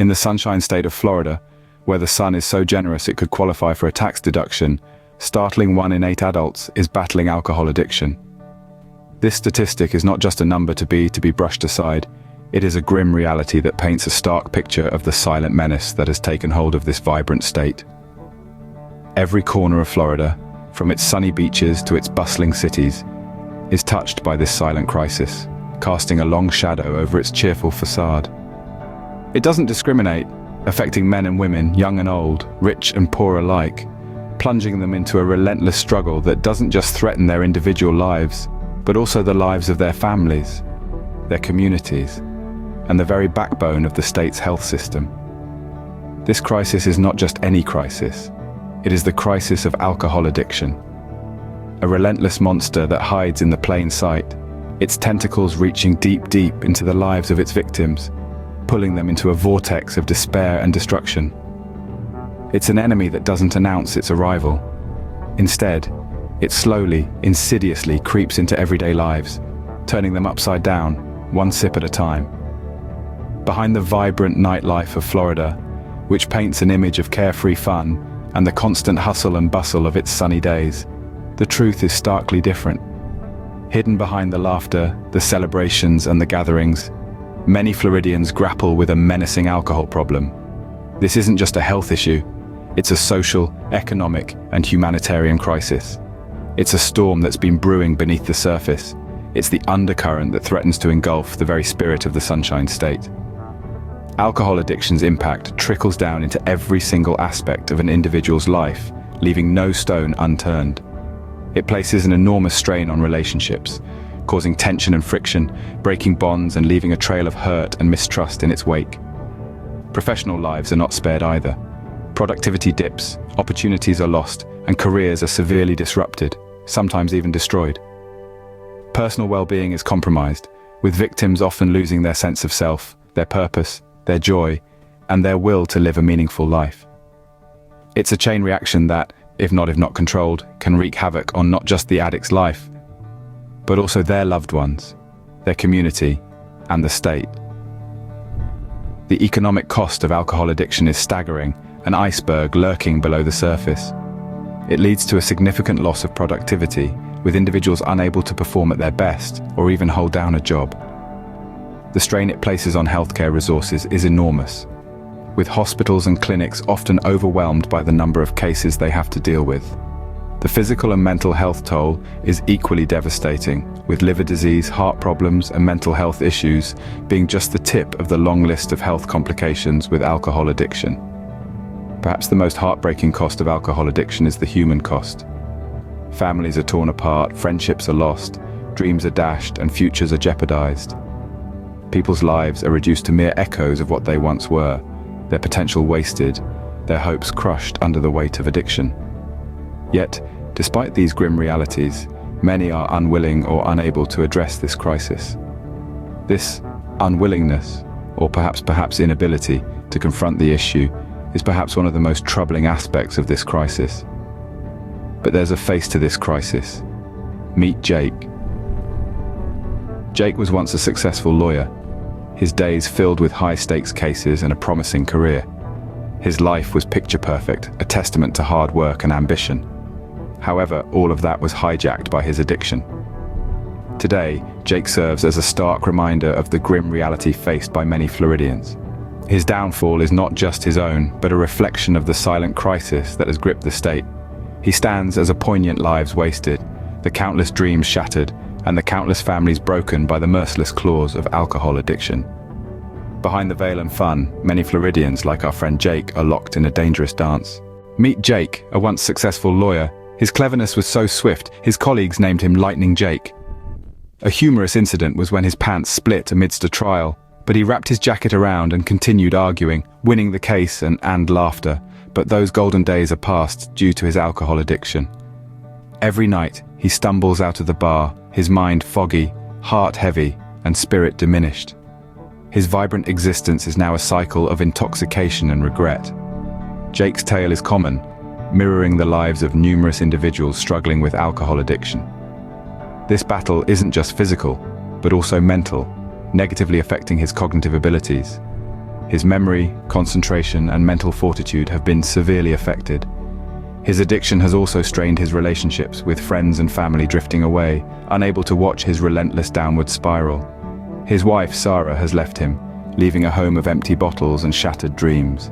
In the Sunshine State of Florida, where the sun is so generous it could qualify for a tax deduction, startling 1 in 8 adults is battling alcohol addiction. This statistic is not just a number to be brushed aside. It is a grim reality that paints a stark picture of the silent menace that has taken hold of this vibrant state. Every corner of Florida, from its sunny beaches to its bustling cities, is touched by this silent crisis, casting a long shadow over its cheerful facade. It doesn't discriminate, affecting men and women, young and old, rich and poor alike, plunging them into a relentless struggle that doesn't just threaten their individual lives, but also the lives of their families, their communities, and the very backbone of the state's health system. This crisis is not just any crisis. It is the crisis of alcohol addiction, a relentless monster that hides in the plain sight, its tentacles reaching deep into the lives of its victims, pulling them into a vortex of despair and destruction. It's an enemy that doesn't announce its arrival. Instead, it slowly, insidiously creeps into everyday lives, turning them upside down, one sip at a time. Behind the vibrant nightlife of Florida, which paints an image of carefree fun and the constant hustle and bustle of its sunny days, the truth is starkly different. Hidden behind the laughter, the celebrations and the gatherings, many Floridians grapple with a menacing alcohol problem. This isn't just a health issue, it's a social, economic and humanitarian crisis. It's a storm that's been brewing beneath the surface. It's the undercurrent that threatens to engulf the very spirit of the Sunshine State. Alcohol addiction's impact trickles down into every single aspect of an individual's life, leaving no stone unturned. It places an enormous strain on relationships, causing tension and friction, breaking bonds and leaving a trail of hurt and mistrust in its wake. Professional lives are not spared either. Productivity dips, opportunities are lost, and careers are severely disrupted, sometimes even destroyed. Personal well-being is compromised, with victims often losing their sense of self, their purpose, their joy, and their will to live a meaningful life. It's a chain reaction that, if not controlled, can wreak havoc on not just the addict's life, but also their loved ones, their community, and the state. The economic cost of alcohol addiction is staggering, an iceberg lurking below the surface. It leads to a significant loss of productivity, with individuals unable to perform at their best or even hold down a job. The strain it places on healthcare resources is enormous, with hospitals and clinics often overwhelmed by the number of cases they have to deal with. The physical and mental health toll is equally devastating, with liver disease, heart problems, and mental health issues being just the tip of the long list of health complications with alcohol addiction. Perhaps the most heartbreaking cost of alcohol addiction is the human cost. Families are torn apart, friendships are lost, dreams are dashed, and futures are jeopardized. People's lives are reduced to mere echoes of what they once were, their potential wasted, their hopes crushed under the weight of addiction. Yet, despite these grim realities, many are unwilling or unable to address this crisis. This unwillingness, or perhaps inability, to confront the issue is perhaps one of the most troubling aspects of this crisis. But there's a face to this crisis. Meet Jake. Jake was once a successful lawyer, his days filled with high-stakes cases and a promising career. His life was picture-perfect, a testament to hard work and ambition. However, all of that was hijacked by his addiction. Today, Jake serves as a stark reminder of the grim reality faced by many Floridians. His downfall is not just his own, but a reflection of the silent crisis that has gripped the state. He stands as a poignant lives wasted, the countless dreams shattered, and the countless families broken by the merciless claws of alcohol addiction. Behind the veil and fun, many Floridians, like our friend Jake, are locked in a dangerous dance. Meet Jake, a once successful lawyer. His cleverness was so swift, his colleagues named him Lightning Jake. A humorous incident was when his pants split amidst a trial, but he wrapped his jacket around and continued arguing, winning the case and laughter. But those golden days are past due to his alcohol addiction. Every night, he stumbles out of the bar, his mind foggy, heart heavy, and spirit diminished. His vibrant existence is now a cycle of intoxication and regret. Jake's tale is common, mirroring the lives of numerous individuals struggling with alcohol addiction. This battle isn't just physical, but also mental, negatively affecting his cognitive abilities. His memory, concentration, and mental fortitude have been severely affected. His addiction has also strained his relationships, with friends and family drifting away, unable to watch his relentless downward spiral. His wife, Sarah, has left him, leaving a home of empty bottles and shattered dreams.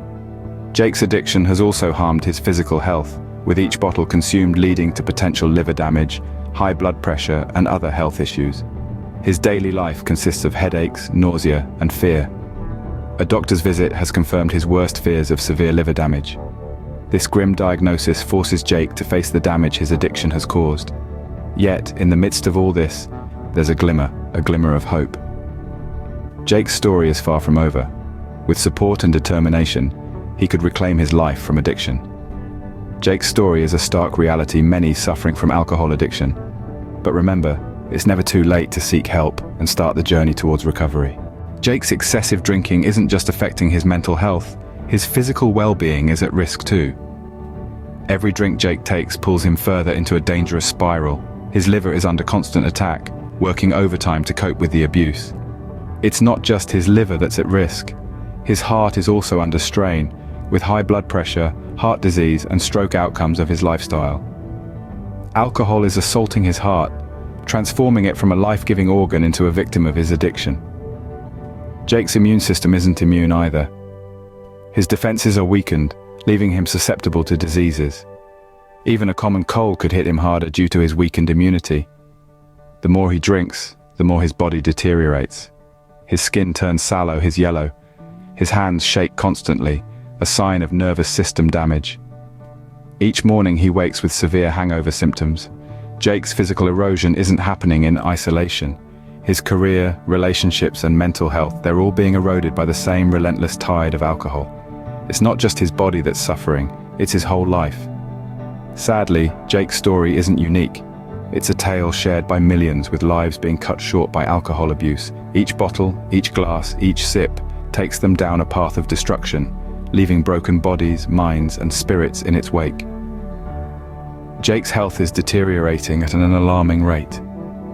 Jake's addiction has also harmed his physical health, with each bottle consumed leading to potential liver damage, high blood pressure, and other health issues. His daily life consists of headaches, nausea, and fear. A doctor's visit has confirmed his worst fears of severe liver damage. This grim diagnosis forces Jake to face the damage his addiction has caused. Yet, in the midst of all this, there's a glimmer of hope. Jake's story is far from over. With support and determination, he could reclaim his life from addiction. Jake's story is a stark reality many suffering from alcohol addiction. But remember, it's never too late to seek help and start the journey towards recovery. Jake's excessive drinking isn't just affecting his mental health, his physical well-being is at risk too. Every drink Jake takes pulls him further into a dangerous spiral. His liver is under constant attack, working overtime to cope with the abuse. It's not just his liver that's at risk. His heart is also under strain, with high blood pressure, heart disease, and stroke outcomes of his lifestyle. Alcohol is assaulting his heart, transforming it from a life-giving organ into a victim of his addiction. Jake's immune system isn't immune either. His defenses are weakened, leaving him susceptible to diseases. Even a common cold could hit him harder due to his weakened immunity. The more he drinks, the more his body deteriorates. His skin turns sallow, his yellow. His hands shake constantly, a sign of nervous system damage. Each morning he wakes with severe hangover symptoms. Jake's physical erosion isn't happening in isolation. His career, relationships, and mental health, they're all being eroded by the same relentless tide of alcohol. It's not just his body that's suffering, it's his whole life. Sadly, Jake's story isn't unique. It's a tale shared by millions, with lives being cut short by alcohol abuse. Each bottle, each glass, each sip takes them down a path of destruction, leaving broken bodies, minds, and spirits in its wake. Jake's health is deteriorating at an alarming rate,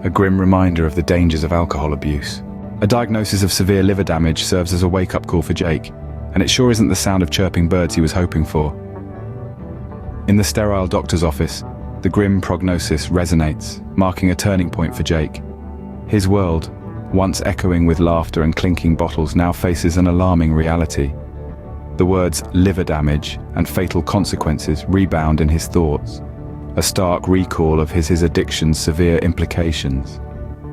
a grim reminder of the dangers of alcohol abuse. A diagnosis of severe liver damage serves as a wake-up call for Jake, and it sure isn't the sound of chirping birds he was hoping for. In the sterile doctor's office, the grim prognosis resonates, marking a turning point for Jake. His world, once echoing with laughter and clinking bottles, now faces an alarming reality. The words liver damage and fatal consequences rebound in his thoughts, a stark recall of his addiction's severe implications.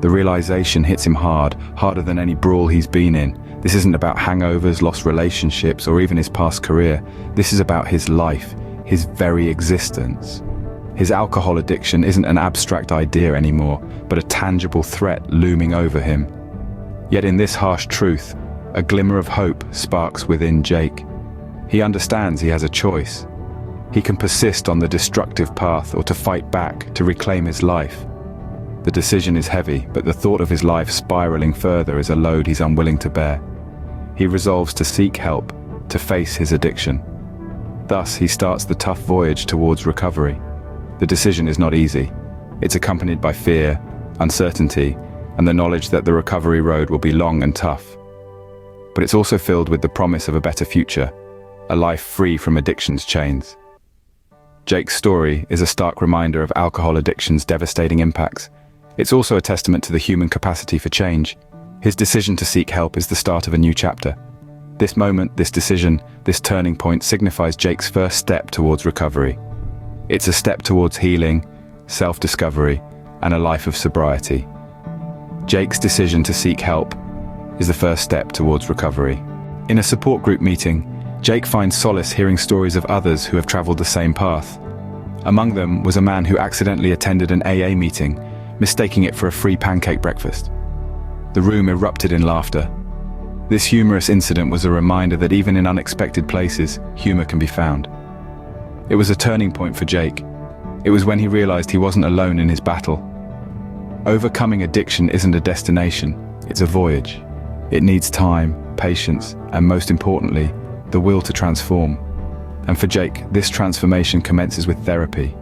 The realization hits him hard, harder than any brawl he's been in. This isn't about hangovers, lost relationships, or even his past career. This is about his life, his very existence. His alcohol addiction isn't an abstract idea anymore, but a tangible threat looming over him. Yet in this harsh truth, a glimmer of hope sparks within Jake. He understands he has a choice. He can persist on the destructive path or to fight back to reclaim his life. The decision is heavy, but the thought of his life spiraling further is a load he's unwilling to bear. He resolves to seek help, to face his addiction. Thus, he starts the tough voyage towards recovery. The decision is not easy. It's accompanied by fear, uncertainty, and the knowledge that the recovery road will be long and tough. But it's also filled with the promise of a better future, a life free from addiction's chains. Jake's story is a stark reminder of alcohol addiction's devastating impacts. It's also a testament to the human capacity for change. His decision to seek help is the start of a new chapter. This moment, this decision, this turning point signifies Jake's first step towards recovery. It's a step towards healing, self-discovery, and a life of sobriety. Jake's decision to seek help is the first step towards recovery. In a support group meeting, Jake finds solace hearing stories of others who have traveled the same path. Among them was a man who accidentally attended an AA meeting, mistaking it for a free pancake breakfast. The room erupted in laughter. This humorous incident was a reminder that even in unexpected places, humor can be found. It was a turning point for Jake. It was when he realized he wasn't alone in his battle. Overcoming addiction isn't a destination, it's a voyage. It needs time, patience, and most importantly, the will to transform. And for Jake, this transformation commences with therapy,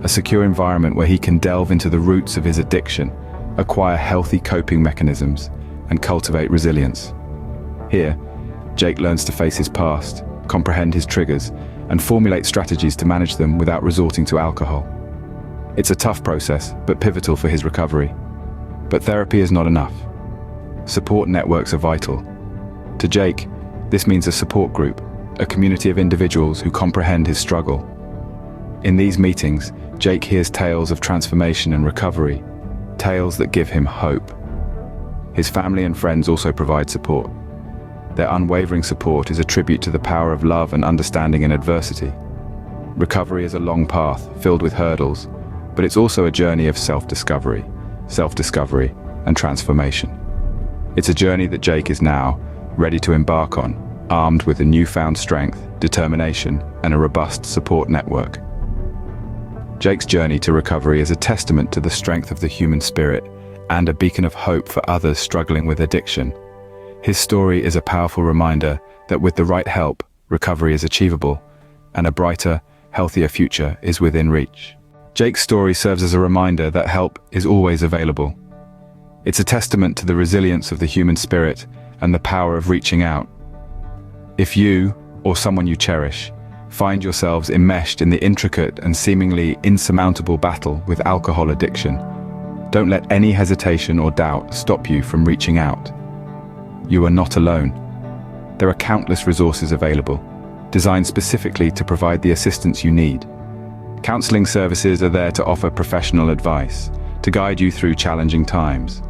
a secure environment where he can delve into the roots of his addiction, acquire healthy coping mechanisms, and cultivate resilience. Here, Jake learns to face his past, comprehend his triggers, and formulate strategies to manage them without resorting to alcohol. It's a tough process, but pivotal for his recovery. But therapy is not enough. Support networks are vital. To Jake, this means a support group, a community of individuals who comprehend his struggle. In these meetings, Jake hears tales of transformation and recovery, tales that give him hope. His family and friends also provide support. Their unwavering support is a tribute to the power of love and understanding in adversity. Recovery is a long path, filled with hurdles, but it's also a journey of self-discovery, and transformation. It's a journey that Jake is now ready to embark on, armed with a newfound strength, determination, and a robust support network. Jake's journey to recovery is a testament to the strength of the human spirit and a beacon of hope for others struggling with addiction. His story is a powerful reminder that with the right help, recovery is achievable, and a brighter, healthier future is within reach. Jake's story serves as a reminder that help is always available. It's a testament to the resilience of the human spirit and the power of reaching out. If you, or someone you cherish, find yourselves enmeshed in the intricate and seemingly insurmountable battle with alcohol addiction, don't let any hesitation or doubt stop you from reaching out. You are not alone. There are countless resources available, designed specifically to provide the assistance you need. Counseling services are there to offer professional advice, to guide you through challenging times.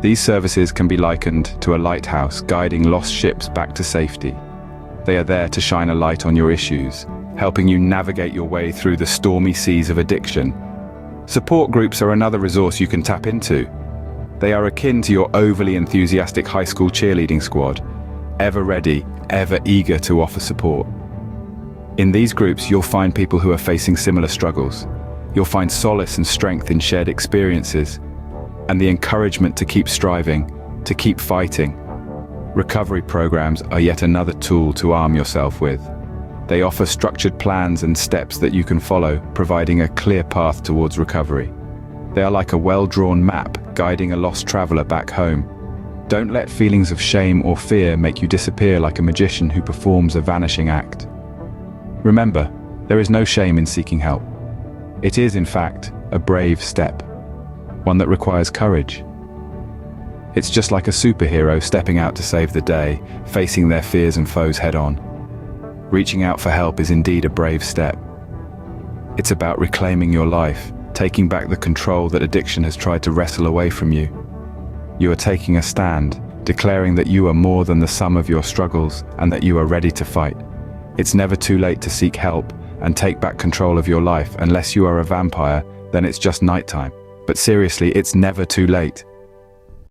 These services can be likened to a lighthouse guiding lost ships back to safety. They are there to shine a light on your issues, helping you navigate your way through the stormy seas of addiction. Support groups are another resource you can tap into. They are akin to your overly enthusiastic high school cheerleading squad, ever ready, ever eager to offer support. In these groups, you'll find people who are facing similar struggles. You'll find solace and strength in shared experiences, and the encouragement to keep striving, to keep fighting. Recovery programs are yet another tool to arm yourself with. They offer structured plans and steps that you can follow, providing a clear path towards recovery. They are like a well-drawn map guiding a lost traveler back home. Don't let feelings of shame or fear make you disappear like a magician who performs a vanishing act. Remember, there is no shame in seeking help. It is, in fact, a brave step, one that requires courage. It's just like a superhero stepping out to save the day, facing their fears and foes head-on. Reaching out for help is indeed a brave step. It's about reclaiming your life, taking back the control that addiction has tried to wrestle away from you. You are taking a stand, declaring that you are more than the sum of your struggles and that you are ready to fight. It's never too late to seek help and take back control of your life. Unless you are a vampire, then it's just nighttime. But seriously, it's never too late.